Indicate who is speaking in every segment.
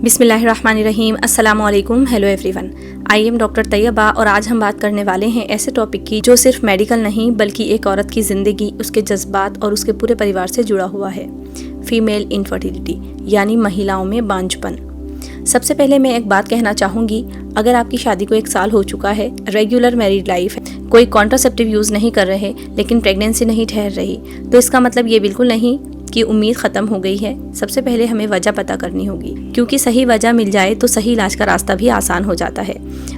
Speaker 1: बिस्मिल्लाहिर्रहमानिर्रहीम, अस्सलामु अलैकुम, hello everyone. I am doctor Tayyaba और आज हम बात करने वाले हैं ऐसे टॉपिक की जो सिर्फ मेडिकल नहीं बल्कि एक औरत की ज़िंदगी, उसके जज्बात और उसके पूरे परिवार से जुड़ा हुआ है। फीमेल इनफर्टिलिटी यानी महिलाओं में बांझपन। सबसे पहले मैं एक बात कहना चाहूँगी, अगर आपकी शादी को 1 साल हो चुका है, रेगुलर मैरिड लाइफ है, कोई कॉन्ट्रासेप्टिव यूज़ नहीं कर रहे लेकिन प्रेगनेंसी नहीं ठहर रही, तो इसका मतलब ये बिल्कुल नहीं कि उम्मीद ख़त्म हो गई है। सबसे पहले हमें वजह पता करनी होगी, क्योंकि सही वजह मिल जाए तो सही इलाज का रास्ता भी आसान हो जाता है।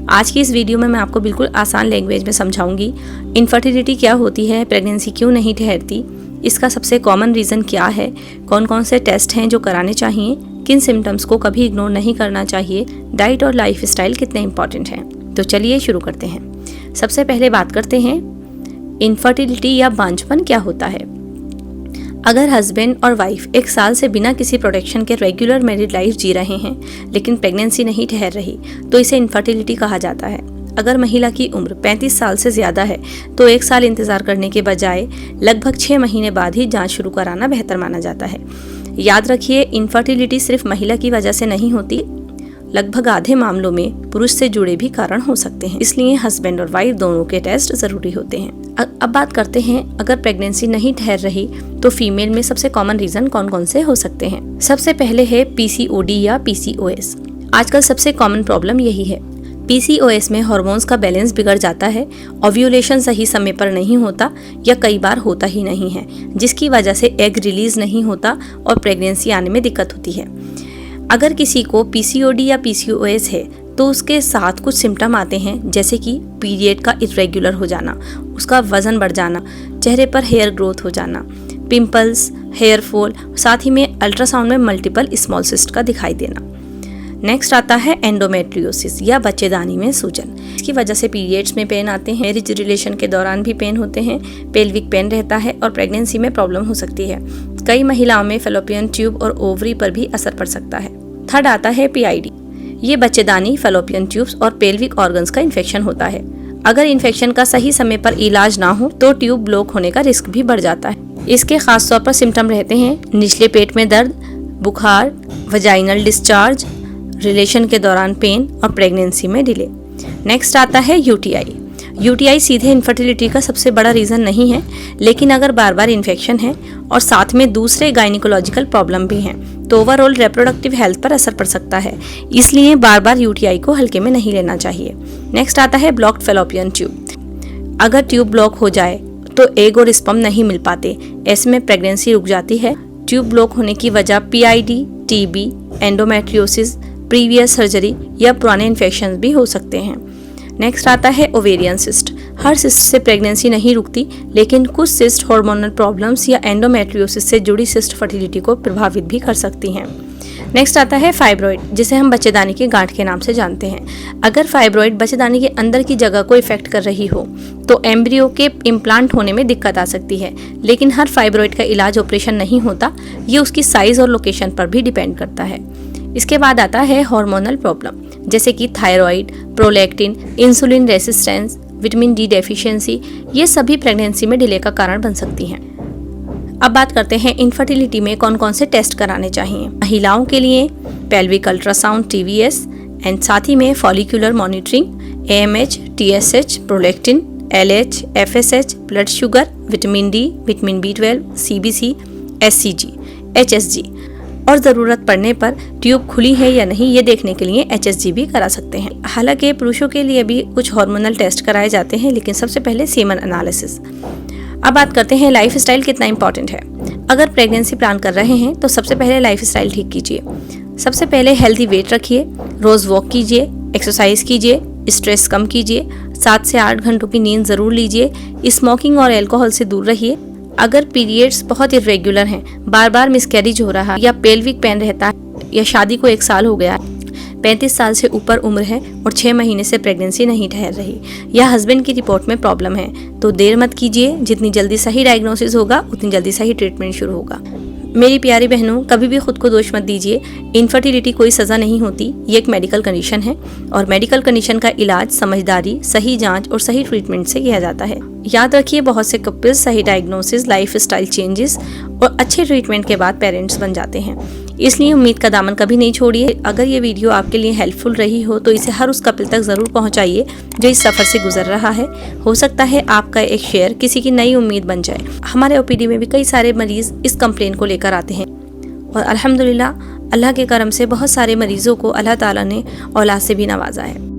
Speaker 1: आज की इस वीडियो में मैं आपको बिल्कुल आसान लैंग्वेज में समझाऊंगी इनफर्टिलिटी क्या होती है, प्रेगनेंसी क्यों नहीं ठहरती, इसका सबसे कॉमन रीज़न क्या है, कौन कौन से टेस्ट हैं जो कराने चाहिए, किन सिम्टम्स को कभी इग्नोर नहीं करना चाहिए, डाइट और लाइफ स्टाइल कितने इंपॉर्टेंट हैं। तो चलिए शुरू करते हैं। सबसे पहले बात करते हैं इनफर्टिलिटी या बांझपन क्या होता है। अगर हस्बैंड और वाइफ 1 साल से बिना किसी प्रोटेक्शन के रेगुलर मैरिड लाइफ जी रहे हैं लेकिन प्रेगनेंसी नहीं ठहर रही, तो इसे इनफर्टिलिटी कहा जाता है। अगर महिला की उम्र 35 साल से ज़्यादा है तो 1 साल इंतज़ार करने के बजाय लगभग 6 महीने बाद ही जांच शुरू कराना बेहतर माना जाता है। याद रखिए, इनफर्टिलिटी सिर्फ महिला की वजह से नहीं होती, लगभग आधे मामलों में पुरुष से जुड़े भी कारण हो सकते हैं, इसलिए हस्बैंड और वाइफ दोनों के टेस्ट ज़रूरी होते हैं। अब बात करते हैं, अगर प्रेगनेंसी नहीं ठहर रही तो फीमेल में सबसे कॉमन रीज़न कौन कौन से हो सकते हैं। सबसे पहले है पीसीओडी या पीसीओएस। आजकल सबसे कॉमन प्रॉब्लम यही है। पीसीओएस में हार्मोन्स का बैलेंस बिगड़ जाता है, ओव्यूलेशन सही समय पर नहीं होता या कई बार होता ही नहीं है, जिसकी वजह से एग रिलीज नहीं होता और प्रेगनेंसी आने में दिक्कत होती है। अगर किसी को पीसीओडी या पीसीओएस है तो उसके साथ कुछ सिम्टम आते हैं, जैसे कि पीरियड का इरेगुलर हो जाना, उसका वजन बढ़ जाना, चेहरे पर हेयर ग्रोथ हो जाना, पिंपल्स, हेयर फॉल, साथ ही में अल्ट्रासाउंड में मल्टीपल स्मॉल सिस्ट का दिखाई देना। नेक्स्ट आता है एंडोमेट्रियोसिस या बच्चेदानी में सूजन। इसकी वजह से पीरियड्स में पेन आते हैं, मैरिज रिलेशन के दौरान भी पेन होते हैं, पेल्विक पेन रहता है और प्रेगनेंसी में प्रॉब्लम हो सकती है। कई महिलाओं में फैलोपियन ट्यूब और ओवरी पर भी असर पड़ सकता है। थर्ड आता है पीआईडी। ये बच्चेदानी, फैलोपियन ट्यूब्स और पेल्विक ऑर्गन्स का इन्फेक्शन होता है। अगर इन्फेक्शन का सही समय पर इलाज ना हो तो ट्यूब ब्लॉक होने का रिस्क भी बढ़ जाता है। इसके खास तौर पर सिम्टम रहते हैं निचले पेट में दर्द, बुखार, वजाइनल डिस्चार्ज, रिलेशन के दौरान पेन और प्रेगनेंसी में डिले। नेक्स्ट आता है यूटीआई। यूटीआई सीधे इनफर्टिलिटी का सबसे बड़ा रीज़न नहीं है, लेकिन अगर बार बार इन्फेक्शन है और साथ में दूसरे गायनिकोलॉजिकल प्रॉब्लम भी हैं तो ओवरऑल रिप्रोडक्टिव हेल्थ पर असर पड़ सकता है, इसलिए बार बार यूटीआई को हल्के में नहीं लेना चाहिए। नेक्स्ट आता है ब्लॉक्ड फैलोपियन ट्यूब। अगर ट्यूब ब्लॉक हो जाए तो एग और स्पर्म नहीं मिल पाते, ऐसे में प्रेगनेंसी रुक जाती है। ट्यूब ब्लॉक होने की वजह PID, TB, endometriosis, previous surgery या पुराने इन्फेक्शन भी हो सकते हैं। नेक्स्ट आता है ओवेरियन सिस्ट। हर सिस्ट से प्रेगनेंसी नहीं रुकती, लेकिन कुछ सिस्ट हार्मोनल प्रॉब्लम्स या एंडोमेट्रियोसिस से जुड़ी सिस्ट फर्टिलिटी को प्रभावित भी कर सकती हैं। नेक्स्ट आता है फाइब्रॉइड, जिसे हम बच्चेदानी की गांठ के नाम से जानते हैं। अगर फाइब्रॉइड बच्चेदानी के अंदर की जगह को इफेक्ट कर रही हो तो एम्ब्रियो के इम्प्लांट होने में दिक्कत आ सकती है, लेकिन हर फाइब्रॉइड का इलाज ऑपरेशन नहीं होता, ये उसकी साइज और लोकेशन पर भी डिपेंड करता है। इसके बाद आता है हार्मोनल प्रॉब्लम, जैसे कि thyroid, prolactin, insulin resistance, vitamin D deficiency, ये सभी प्रेगनेंसी में डिले का कारण बन सकती हैं। अब बात करते हैं इनफर्टिलिटी में कौन कौन से टेस्ट कराने चाहिए। महिलाओं के लिए पेल्विक अल्ट्रासाउंड, टीवीएस एंड साथ ही में follicular monitoring, AMH, TSH, prolactin, LH, FSH, blood sugar, vitamin D, vitamin B12, CBC, SCG, HSG और ज़रूरत पड़ने पर ट्यूब खुली है या नहीं ये देखने के लिए एचएसजी भी करा सकते हैं। हालांकि पुरुषों के लिए भी कुछ हार्मोनल टेस्ट कराए जाते हैं, लेकिन सबसे पहले सीमन एनालिसिस। अब बात करते हैं लाइफ स्टाइल कितना इंपॉर्टेंट है। अगर प्रेगनेंसी प्लान कर रहे हैं तो सबसे पहले लाइफ स्टाइल ठीक कीजिए। सबसे पहले हेल्दी वेट रखिए, रोज़ वॉक कीजिए, एक्सरसाइज कीजिए, स्ट्रेस कम कीजिए, 7 से 8 घंटों की नींद ज़रूर लीजिए, स्मोकिंग और अल्कोहल से दूर रहिए। अगर पीरियड्स बहुत इरेगुलर हैं, बार बार मिसकैरेज हो रहा है या पेल्विक पेन रहता है या शादी को 1 साल हो गया, 35 साल से ऊपर उम्र है और 6 महीने से प्रेगनेंसी नहीं ठहर रही या हस्बैंड की रिपोर्ट में प्रॉब्लम है, तो देर मत कीजिए। जितनी जल्दी सही डायग्नोसिस होगा उतनी जल्दी सही ट्रीटमेंट शुरू होगा। मेरी प्यारी बहनों, कभी भी खुद को दोष मत दीजिए। इनफर्टिलिटी कोई सज़ा नहीं होती, ये एक मेडिकल कंडीशन है और मेडिकल कंडीशन का इलाज समझदारी, सही जांच और सही ट्रीटमेंट से किया जाता है। याद रखिए, बहुत से कपल्स सही डायग्नोसिस, लाइफ स्टाइल चेंजेस और अच्छे ट्रीटमेंट के बाद पेरेंट्स बन जाते हैं। इसलिए उम्मीद का दामन कभी नहीं छोड़िए। अगर ये वीडियो आपके लिए हेल्पफुल रही हो तो इसे हर उस कपिल तक ज़रूर पहुंचाइए जो इस सफ़र से गुजर रहा है। हो सकता है आपका एक शेयर किसी की नई उम्मीद बन जाए। हमारे ओपीडी में भी कई सारे मरीज़ इस कंप्लेन को लेकर आते हैं और अल्हम्दुलिल्लाह अल्लाह के करम से बहुत सारे मरीज़ों को अल्लाह ताला ने औलाद से भी नवाजा है।